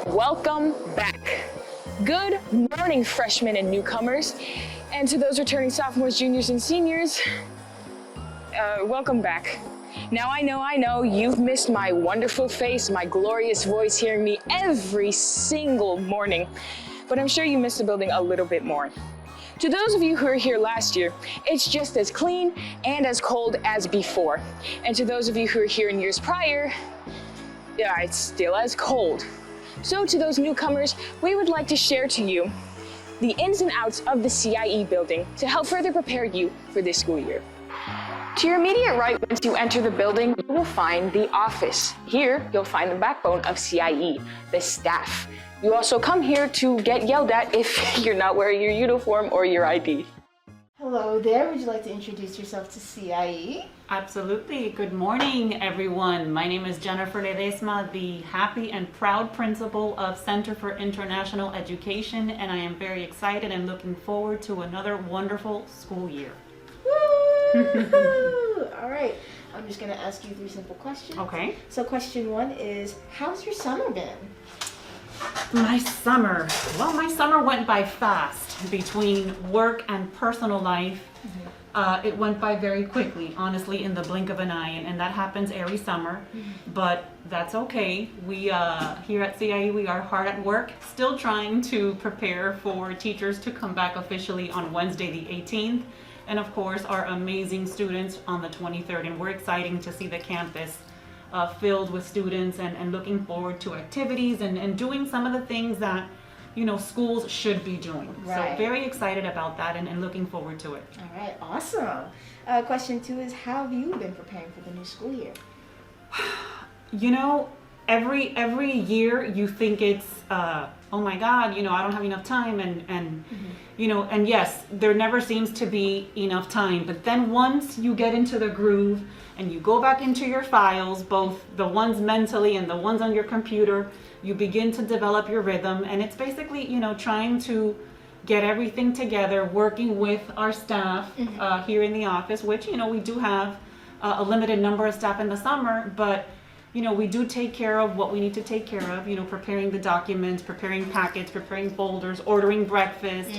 Welcome back. Good morning, freshmen and newcomers. And to those returning sophomores, juniors, and seniors, welcome back. Now I know, you've missed my wonderful face, my glorious voice, hearing me every single morning, but I'm sure you missed the building a little bit more. To those of you who were here last year, it's just as clean and as cold as before. And to those of you who were here in years prior, yeah, it's still as cold. So to those newcomers, we would like to share to you the ins and outs of the CIE building to help further prepare you for this school year. To your immediate right, once you enter the building, you will find the office. Here, you'll find the backbone of CIE, the staff. You also come here to get yelled at if you're not wearing your uniform or your ID. Hello there, would you like to introduce yourself to CIE? Absolutely. Good morning, everyone. My name is Jennifer Ledesma, the happy and proud principal of Center for International Education, and I am very excited and looking forward to another wonderful school year. Woo! All right, I'm just going to ask you 3 simple questions. Okay. So question 1 is, how's your summer been? My summer went by fast. Between work and personal life, it went by very quickly, honestly, in the blink of an eye, and that happens every summer, but that's okay. We here at CIE, we are hard at work, still trying to prepare for teachers to come back officially on Wednesday the 18th, and of course our amazing students on the 23rd, and we're excited to see the campus filled with students and looking forward to activities and doing some of the things that schools should be doing. Right. So very excited about that and looking forward to it. All right, awesome. Question 2 is, how have you been preparing for the new school year? Every year you think it's, oh my God, I don't have enough time and yes, there never seems to be enough time. But then once you get into the groove and you go back into your files, both the ones mentally and the ones on your computer, you begin to develop your rhythm, and it's basically, trying to get everything together, working with our staff here in the office, which, we do have a limited number of staff in the summer, but, we do take care of what we need to take care of, preparing the documents, preparing packets, preparing folders, ordering breakfast,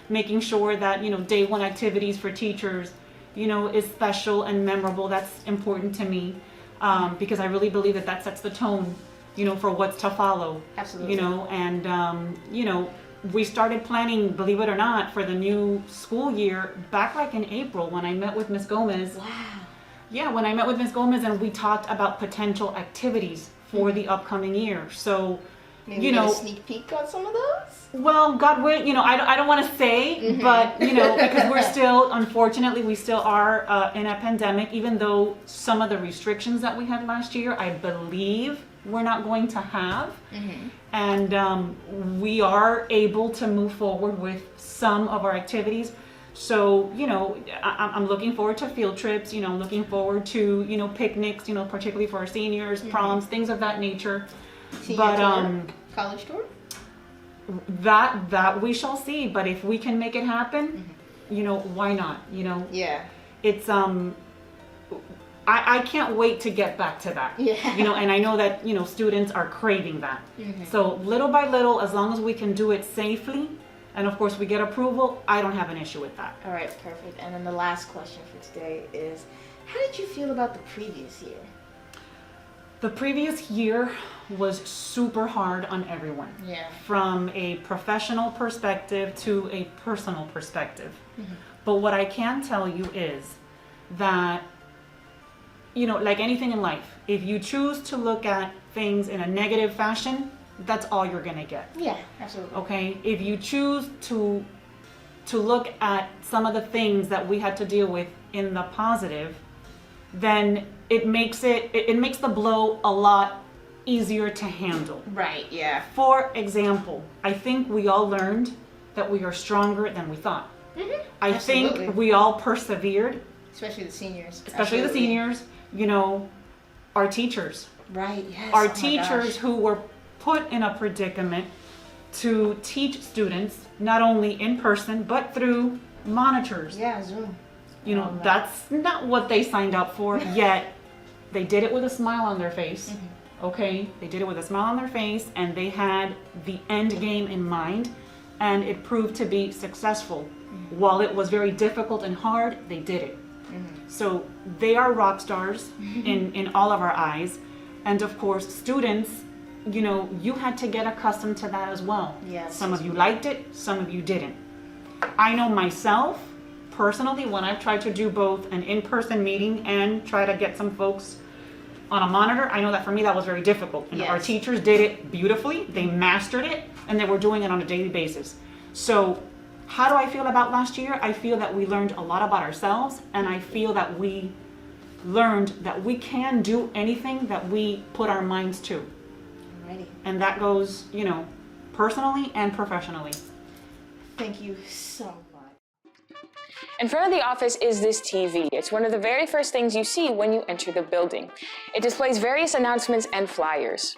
making sure that, day 1 activities for teachers, is special and memorable. That's important to me because I really believe that sets the tone for what's to follow. Absolutely. We started planning, believe it or not, for the new school year back like in April when I met with Ms. Gomez. Wow. Yeah, when I met with Ms. Gomez and we talked about potential activities for the upcoming year. So, Maybe get a sneak peek on some of those? Well, God willing, I don't want to say, but, because we're still, unfortunately, we still are in a pandemic, even though some of the restrictions that we had last year, I believe we're not going to have. And we are able to move forward with some of our activities. So, I'm looking forward to field trips, I'm looking forward to, picnics, particularly for our seniors, proms, things of that nature. But college tour? That we shall see, but if we can make it happen, why not? Yeah. It's I can't wait to get back to that. Yeah. And I know that students are craving that. So little by little, as long as we can do it safely, and of course we get approval, I don't have an issue with that. All right, perfect. And then the last question for today is, how did you feel about the previous year? The previous year was super hard on everyone. Yeah. From a professional perspective to a personal perspective. But what I can tell you is that, like anything in life, if you choose to look at things in a negative fashion, that's all you're gonna get. Yeah, absolutely. Okay? If you choose to look at some of the things that we had to deal with in the positive, then it makes the blow a lot easier to handle. Right, yeah. For example, I think we all learned that we are stronger than we thought. I Absolutely. think we all persevered. Especially the seniors. Especially the seniors, our teachers. Right, yes. Our Oh my teachers gosh. who were put in a predicament to teach students, not only in person, but through monitors. Yeah, Zoom. That's not what they signed up for, yet they did it with a smile on their face. okay? They did it with a smile on their face, and they had the end game in mind, and it proved to be successful. While it was very difficult and hard, they did it. So they are rock stars in all of our eyes. And of course, students, you know, you had to get accustomed to that as well. Yes. Some of you liked it, some of you didn't. I know myself, personally, when I've tried to do both an in-person meeting and try to get some folks on a monitor, I know that for me that was very difficult. And our teachers did it beautifully, they mastered it, and they were doing it on a daily basis. So how do I feel about last year? I feel that we learned a lot about ourselves, and I feel that we learned that we can do anything that we put our minds to. Alrighty. And that goes, you know, personally and professionally. Thank you so much. In front of the office is this TV. It's one of the very first things you see when you enter the building. It displays various announcements and flyers.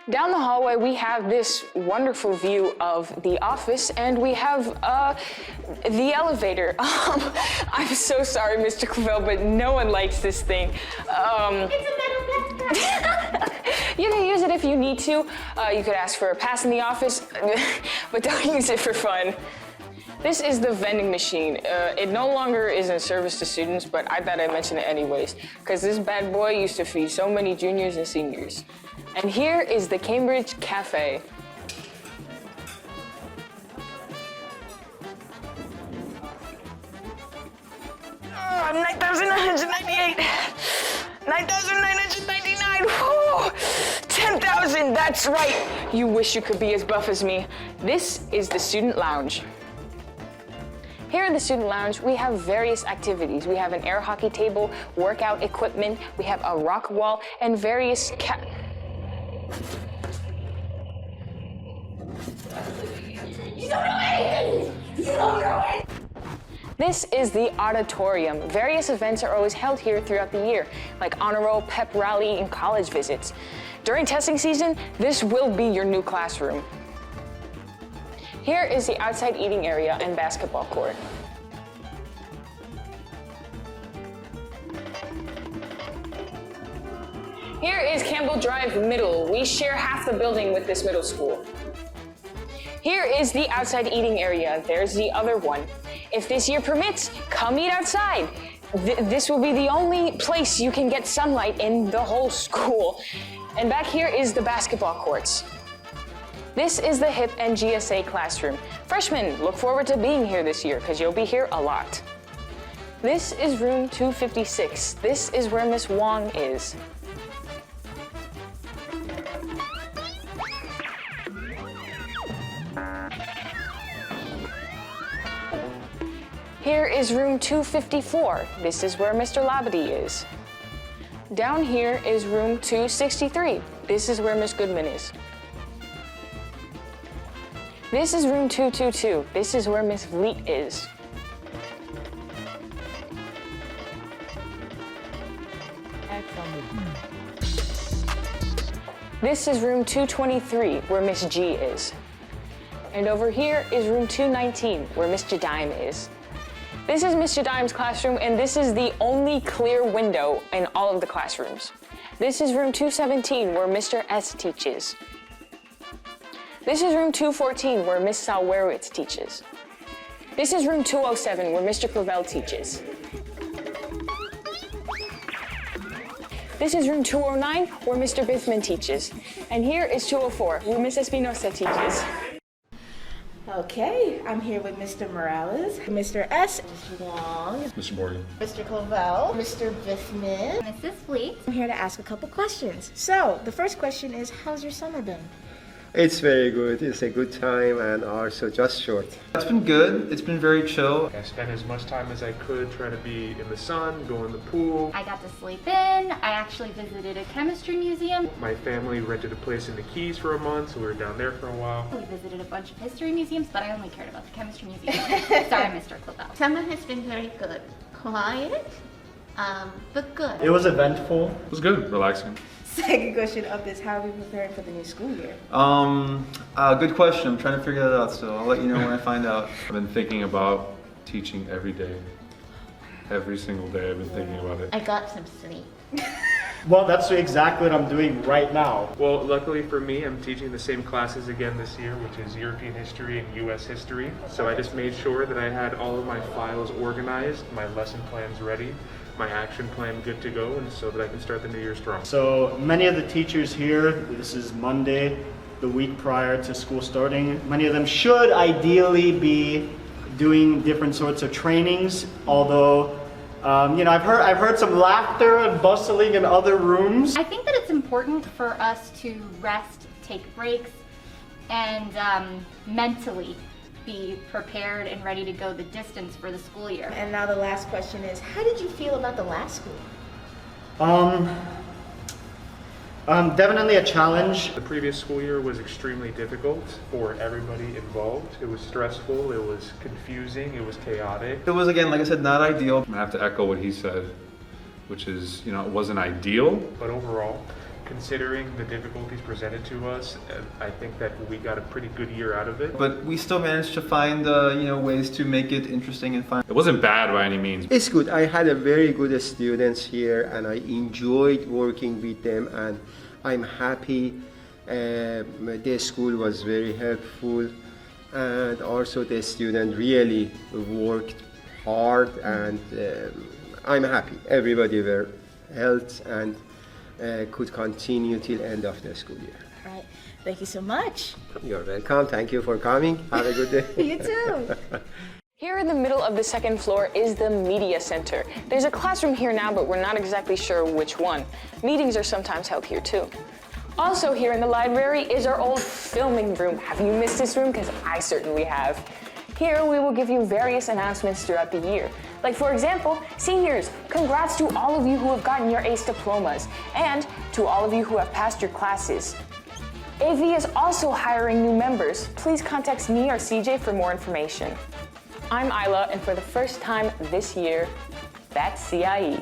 Down the hallway, we have this wonderful view of the office, and we have the elevator. I'm so sorry, Mr. Clavel, but no one likes this thing. It's a metal blaster. You can use it if you need to. You could ask for a pass in the office, but don't use it for fun. This is the vending machine. It no longer is in service to students, but I thought I'd mention it anyways, because this bad boy used to feed so many juniors and seniors. And here is the Cambridge Cafe. Oh, 9,998, 9,999, whew, 10,000, that's right. You wish you could be as buff as me. This is the student lounge. Here in the student lounge, we have various activities. We have an air hockey table, workout equipment, we have a rock wall, and various This is the auditorium. Various events are always held here throughout the year, like honor roll, pep rally, and college visits. During testing season, this will be your new classroom. Here is the outside eating area and basketball court. Here is Campbell Drive Middle. We share half the building with this middle school. Here is the outside eating area. There's the other one. If this year permits, come eat outside. This will be the only place you can get sunlight in the whole school. And back here is the basketball courts. This is the HIP and GSA classroom. Freshmen, look forward to being here this year because you'll be here a lot. This is room 256. This is where Miss Wong is. Here is room 254. This is where Mr. Labadie is. Down here is room 263. This is where Miss Goodman is. This is room 222. This is where Miss Vliet is. This is room 223, where Miss G is. And over here is room 219, where Miss Jadime is. This is Miss Jadime's classroom, and this is the only clear window in all of the classrooms. This is room 217, where Mr. S teaches. This is room 214, where Miss Salwerowitz teaches. This is room 207, where Mr. Clavel teaches. This is room 209, where Mr. Bithman teaches. And here is 204, where Miss Espinosa teaches. Okay, I'm here with Mr. Morales, Mr. S. Wong, Mr. Morgan. Mr. Clavel, Mr. Bithman. Mrs. Fleet. I'm here to ask a couple questions. So, the first question is, how's your summer been? It's very good. It's a good time and also just short. It's been good. It's been very chill. I spent as much time as I could trying to be in the sun, go in the pool. I got to sleep in. I actually visited a chemistry museum. My family rented a place in the Keys for a month, so we were down there for a while. We visited a bunch of history museums, but I only cared about the chemistry museum. Sorry, Mr. Clavel. Summer has been very good. Quiet, but good. It was eventful. It was good. Relaxing. Second question up is, how are we preparing for the new school year? Good question. I'm trying to figure that out still. I'll let you know when I find out. I've been thinking about teaching every day. Every single day I've been thinking about it. I got some sleep. Well, that's exactly what I'm doing right now. Well, luckily for me, I'm teaching the same classes again this year, which is European history and US history. So I just made sure that I had all of my files organized, my lesson plans ready, my action plan good to go, and so that I can start the new year strong. So many of the teachers here, this is Monday, the week prior to school starting, many of them should ideally be doing different sorts of trainings, although I've heard some laughter and bustling in other rooms. I think that it's important for us to rest, take breaks, and mentally be prepared and ready to go the distance for the school year. And now the last question is, how did you feel about the last school? Definitely a challenge. The previous school year was extremely difficult for everybody involved. It was stressful, it was confusing, it was chaotic. It was, again, like I said, not ideal. I have to echo what he said, which is, it wasn't ideal. But overall, considering the difficulties presented to us, I think that we got a pretty good year out of it. But we still managed to find, ways to make it interesting and fun. It wasn't bad by any means. It's good. I had a very good students here and I enjoyed working with them, and I'm happy. The school was very helpful, and also the student really worked hard, and I'm happy. Everybody were healthy and could continue till end of the school year. All right, thank you so much. You're welcome. Thank you for coming. Have a good day. You too. Here in the middle of the second floor is the media center. There's a classroom here now, but we're not exactly sure which one. Meetings are sometimes held here too. Also here in the library is our old filming room. Have you missed this room? Because I certainly have. Here we will give you various announcements throughout the year. Like for example, seniors, congrats to all of you who have gotten your ACE diplomas, and to all of you who have passed your classes. AV is also hiring new members. Please contact me or CJ for more information. I'm Aila, and for the first time this year, that's CIE.